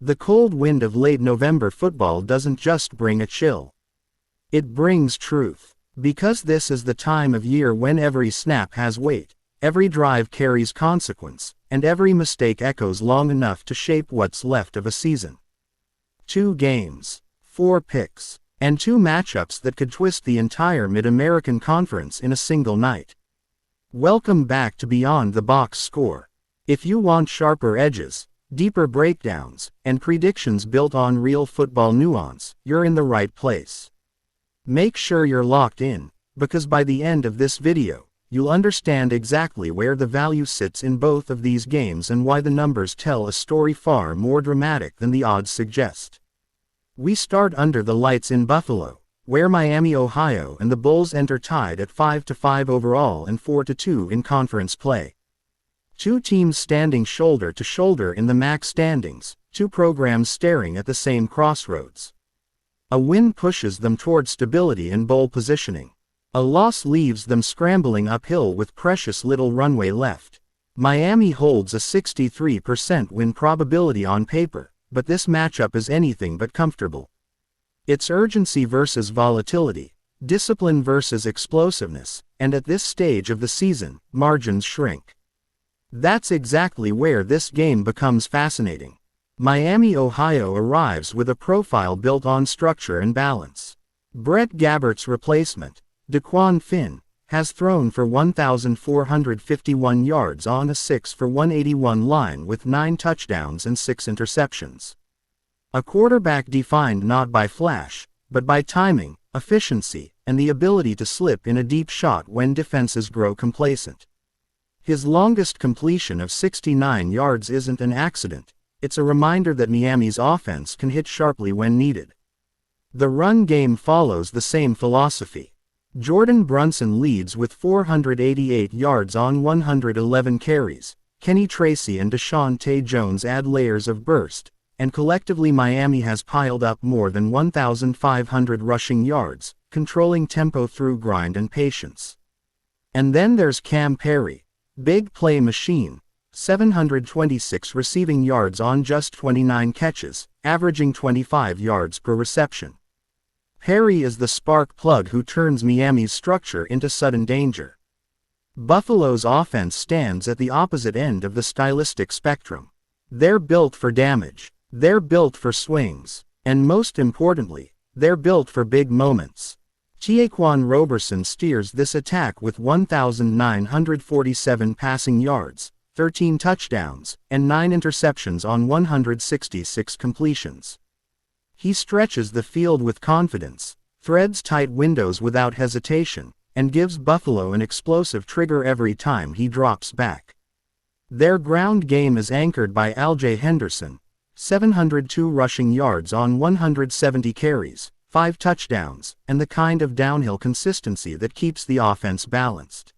The cold wind of late November football doesn't just bring a chill. It brings truth. Because this is the time of year when every snap has weight, every drive carries consequence, and every mistake echoes long enough to shape what's left of a season. 2 games, 4 picks, and 2 matchups that could twist the entire Mid-American Conference in a single night. Welcome back to Beyond the Box Score. If you want sharper edges, deeper breakdowns, and predictions built on real football nuance, you're in the right place. Make sure you're locked in, because by the end of this video, you'll understand exactly where the value sits in both of these games and why the numbers tell a story far more dramatic than the odds suggest. We start under the lights in Buffalo, where Miami, Ohio and the Bulls enter tied at 5-5 overall and 4-2 in conference play. 2 teams standing shoulder to shoulder in the MAC standings, 2 programs staring at the same crossroads. A win pushes them toward stability and bowl positioning. A loss leaves them scrambling uphill with precious little runway left. Miami holds a 63% win probability on paper, but this matchup is anything but comfortable. It's urgency versus volatility, discipline versus explosiveness, and at this stage of the season, margins shrink. That's exactly where this game becomes fascinating. Miami, Ohio arrives with a profile built on structure and balance. Brett Gabbert's replacement, Daquan Finn, has thrown for 1,451 yards on a 6-for-181 line with 9 touchdowns and 6 interceptions. A quarterback defined not by flash, but by timing, efficiency, and the ability to slip in a deep shot when defenses grow complacent. His longest completion of 69 yards isn't an accident. It's a reminder that Miami's offense can hit sharply when needed. The run game follows the same philosophy. Jordan Brunson leads with 488 yards on 111 carries. Kenny Tracy and Deshaunte Jones add layers of burst, and collectively Miami has piled up more than 1,500 rushing yards, controlling tempo through grind and patience. And then there's Cam Perry, big play machine. 726 receiving yards on just 29 catches, averaging 25 yards per reception. Perry is the spark plug who turns Miami's structure into sudden danger. Buffalo's offense stands at the opposite end of the stylistic spectrum. They're built for damage, they're built for swings, and most importantly, they're built for big moments. Tiaquan Roberson steers this attack with 1,947 passing yards, 13 touchdowns, and 9 interceptions on 166 completions. He stretches the field with confidence, threads tight windows without hesitation, and gives Buffalo an explosive trigger every time he drops back. Their ground game is anchored by Al-Jay Henderson, 702 rushing yards on 170 carries, 5 touchdowns, and the kind of downhill consistency that keeps the offense balanced.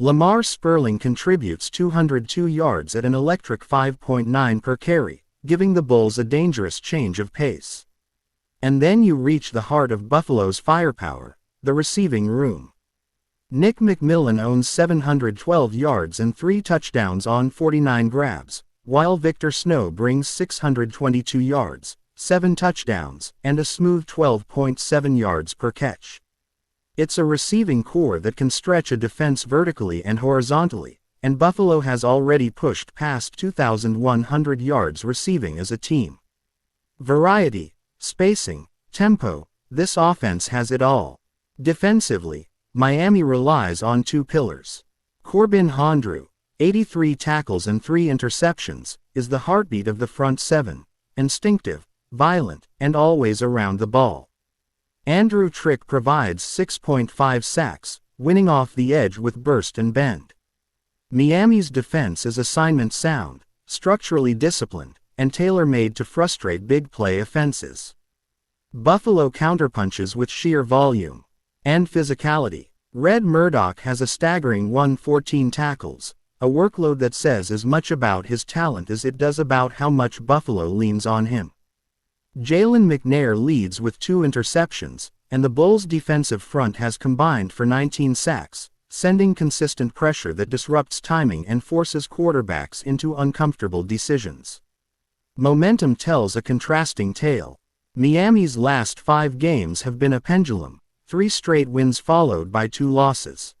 Lamar Sperling contributes 202 yards at an electric 5.9 per carry, giving the Bulls a dangerous change of pace. And then you reach the heart of Buffalo's firepower, the receiving room. Nick McMillan owns 712 yards and 3 touchdowns on 49 grabs, while Victor Snow brings 622 yards, 7 touchdowns, and a smooth 12.7 yards per catch. It's a receiving core that can stretch a defense vertically and horizontally, and Buffalo has already pushed past 2,100 yards receiving as a team. Variety, spacing, tempo, this offense has it all. Defensively, Miami relies on 2 pillars. Corbin Hondrew, 83 tackles and 3 interceptions, is the heartbeat of the front 7, instinctive, violent, and always around the ball. Andrew Trick provides 6.5 sacks, winning off the edge with burst and bend. Miami's defense is assignment sound, structurally disciplined, and tailor-made to frustrate big play offenses. Buffalo counterpunches with sheer volume and physicality. Red Murdoch has a staggering 114 tackles, a workload that says as much about his talent as it does about how much Buffalo leans on him. Jalen McNair leads with 2 interceptions, and the Bulls' defensive front has combined for 19 sacks, sending consistent pressure that disrupts timing and forces quarterbacks into uncomfortable decisions. Momentum tells a contrasting tale. Miami's last 5 games have been a pendulum, 3 straight wins followed by 2 losses.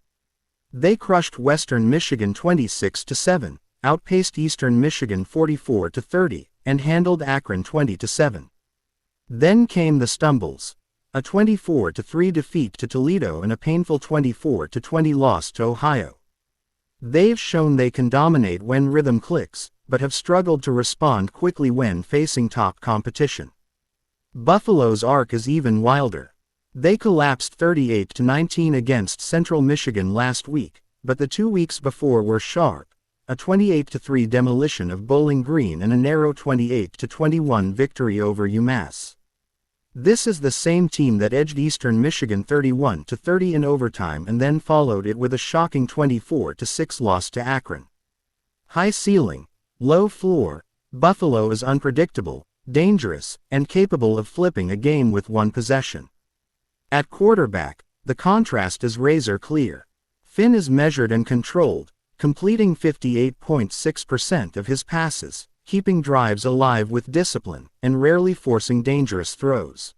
They crushed Western Michigan 26-7, outpaced Eastern Michigan 44-30, and handled Akron 20-7. Then came the stumbles. A 24-3 defeat to Toledo and a painful 24-20 loss to Ohio. They've shown they can dominate when rhythm clicks, but have struggled to respond quickly when facing top competition. Buffalo's arc is even wilder. They collapsed 38-19 against Central Michigan last week, but the 2 weeks before were sharp, a 28-3 demolition of Bowling Green and a narrow 28-21 victory over UMass. This is the same team that edged Eastern Michigan 31-30 in overtime and then followed it with a shocking 24-6 loss to Akron. High ceiling, low floor, Buffalo is unpredictable, dangerous, and capable of flipping a game with 1 possession. At quarterback, the contrast is razor clear. Finn is measured and controlled, completing 58.6% of his passes, keeping drives alive with discipline, and rarely forcing dangerous throws.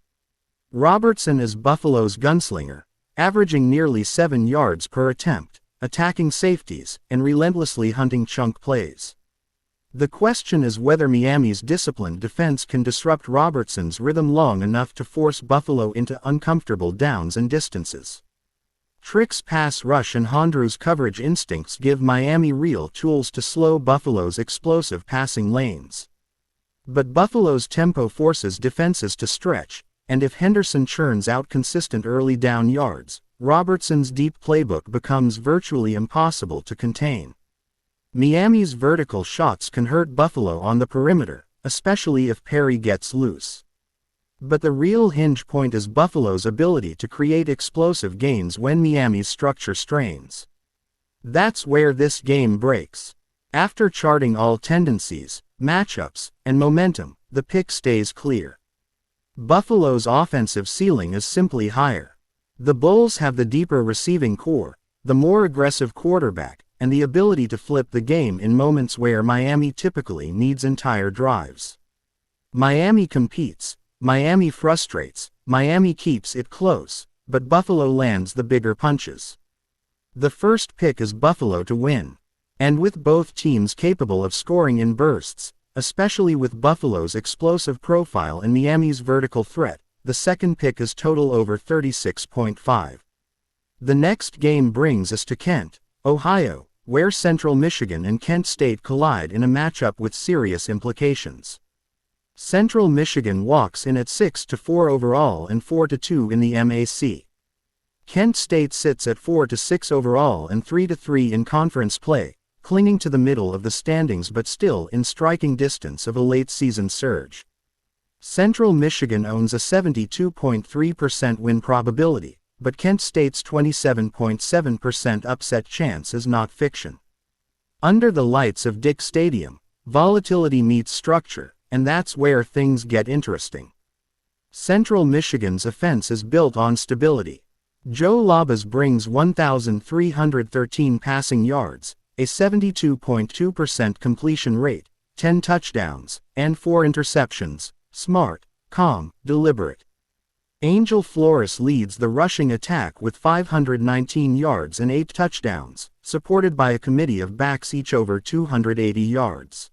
Robertson is Buffalo's gunslinger, averaging nearly 7 yards per attempt, attacking safeties, and relentlessly hunting chunk plays. The question is whether Miami's disciplined defense can disrupt Robertson's rhythm long enough to force Buffalo into uncomfortable downs and distances. Trick's pass rush and Hondru's coverage instincts give Miami real tools to slow Buffalo's explosive passing lanes. But Buffalo's tempo forces defenses to stretch, and if Henderson churns out consistent early down yards, Robertson's deep playbook becomes virtually impossible to contain. Miami's vertical shots can hurt Buffalo on the perimeter, especially if Perry gets loose. But the real hinge point is Buffalo's ability to create explosive gains when Miami's structure strains. That's where this game breaks. After charting all tendencies, matchups, and momentum, the pick stays clear. Buffalo's offensive ceiling is simply higher. The Bulls have the deeper receiving core, the more aggressive quarterback, and the ability to flip the game in moments where Miami typically needs entire drives. Miami competes, Miami frustrates, Miami keeps it close, but Buffalo lands the bigger punches. The first pick is Buffalo to win. And with both teams capable of scoring in bursts, especially with Buffalo's explosive profile and Miami's vertical threat, the second pick is total over 36.5. The next game brings us to Kent, Ohio, where Central Michigan and Kent State collide in a matchup with serious implications. Central Michigan walks in at 6-4 overall and 4-2 in the MAC. Kent State sits at 4-6 overall and 3-3 in conference play, clinging to the middle of the standings but still in striking distance of a late-season surge. Central Michigan owns a 72.3% win probability, but Kent State's 27.7% upset chance is not fiction. Under the lights of Dick Stadium, volatility meets structure, and that's where things get interesting. Central Michigan's offense is built on stability. Joe Labas brings 1,313 passing yards, a 72.2% completion rate, 10 touchdowns, and 4 interceptions, smart, calm, deliberate. Angel Flores leads the rushing attack with 519 yards and 8 touchdowns, supported by a committee of backs each over 280 yards.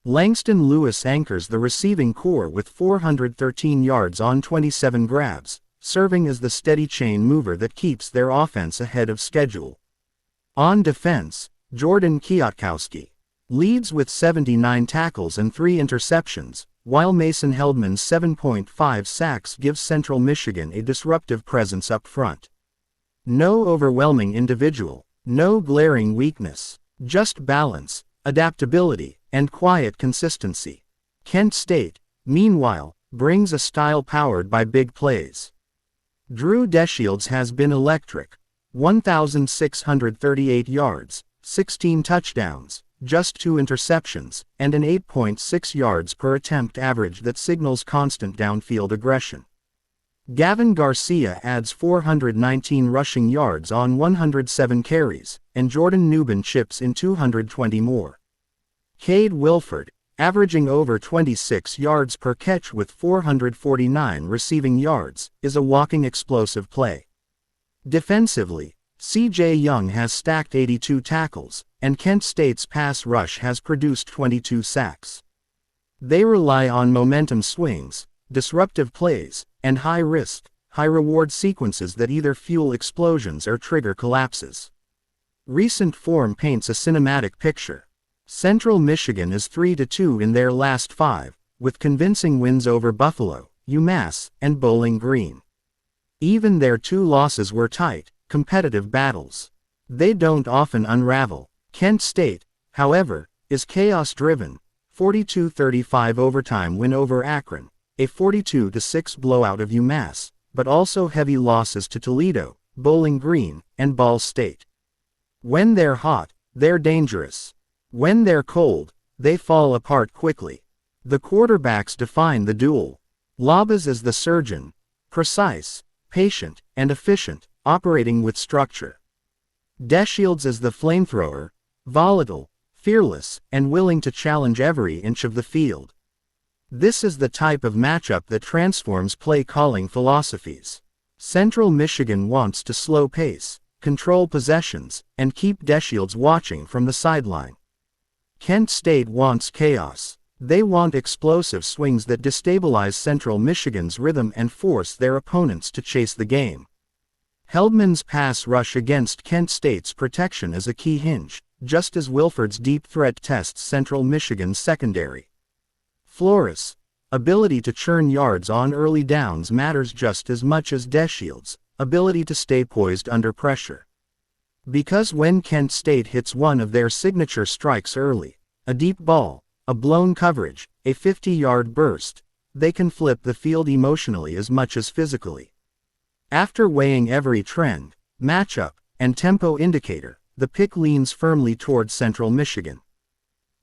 Langston Lewis anchors the receiving core with 413 yards on 27 grabs, serving as the steady chain mover that keeps their offense ahead of schedule. On defense, Jordan Kwiatkowski leads with 79 tackles and 3 interceptions, while Mason Heldman's 7.5 sacks gives Central Michigan a disruptive presence up front. No overwhelming individual, no glaring weakness, just balance, adaptability, and quiet consistency. Kent State, meanwhile, brings a style powered by big plays. Drew Deshields has been electric. 1,638 yards, 16 touchdowns, just 2 interceptions, and an 8.6 yards per attempt average that signals constant downfield aggression. Gavin Garcia adds 419 rushing yards on 107 carries, and Jordan Newman chips in 220 more. Cade Wilford, averaging over 26 yards per catch with 449 receiving yards, is a walking explosive play. Defensively, C.J. Young has stacked 82 tackles, and Kent State's pass rush has produced 22 sacks. They rely on momentum swings, disruptive plays, and high-risk, high-reward sequences that either fuel explosions or trigger collapses. Recent form paints a cinematic picture. Central Michigan is 3-2 in their last 5, with convincing wins over Buffalo, UMass, and Bowling Green. Even their 2 losses were tight, competitive battles. They don't often unravel. Kent State, however, is chaos-driven. 42-35 overtime win over Akron, a 42-6 blowout of UMass, but also heavy losses to Toledo, Bowling Green, and Ball State. When they're hot, they're dangerous. When they're cold, they fall apart quickly. The quarterbacks define the duel. Labas is the surgeon, precise, patient, and efficient, operating with structure. Deshields is the flamethrower, volatile, fearless, and willing to challenge every inch of the field. This is the type of matchup that transforms play-calling philosophies. Central Michigan wants to slow pace, control possessions, and keep Deshields watching from the sideline. Kent State wants chaos. They want explosive swings that destabilize Central Michigan's rhythm and force their opponents to chase the game. Heldman's pass rush against Kent State's protection is a key hinge, just as Wilford's deep threat tests Central Michigan's secondary. Flores' ability to churn yards on early downs matters just as much as Deshields' ability to stay poised under pressure. Because when Kent State hits one of their signature strikes early, a deep ball, a blown coverage, a 50-yard burst, they can flip the field emotionally as much as physically. After weighing every trend, matchup, and tempo indicator, the pick leans firmly toward Central Michigan.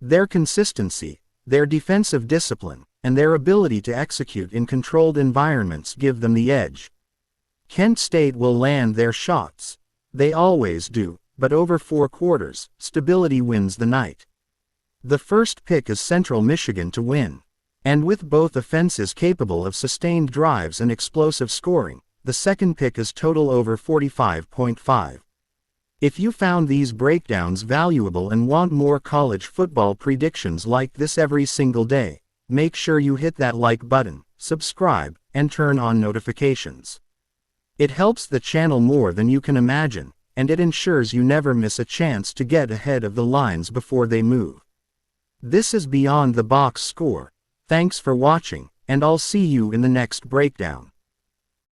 Their consistency, their defensive discipline, and their ability to execute in controlled environments give them the edge. Kent State will land their shots. They always do, but over 4 quarters, stability wins the night. The first pick is Central Michigan to win. And with both offenses capable of sustained drives and explosive scoring, the second pick is total over 45.5. If you found these breakdowns valuable and want more college football predictions like this every single day, make sure you hit that like button, subscribe, and turn on notifications. It helps the channel more than you can imagine, and it ensures you never miss a chance to get ahead of the lines before they move. This is Beyond the Box Score. Thanks for watching, and I'll see you in the next breakdown.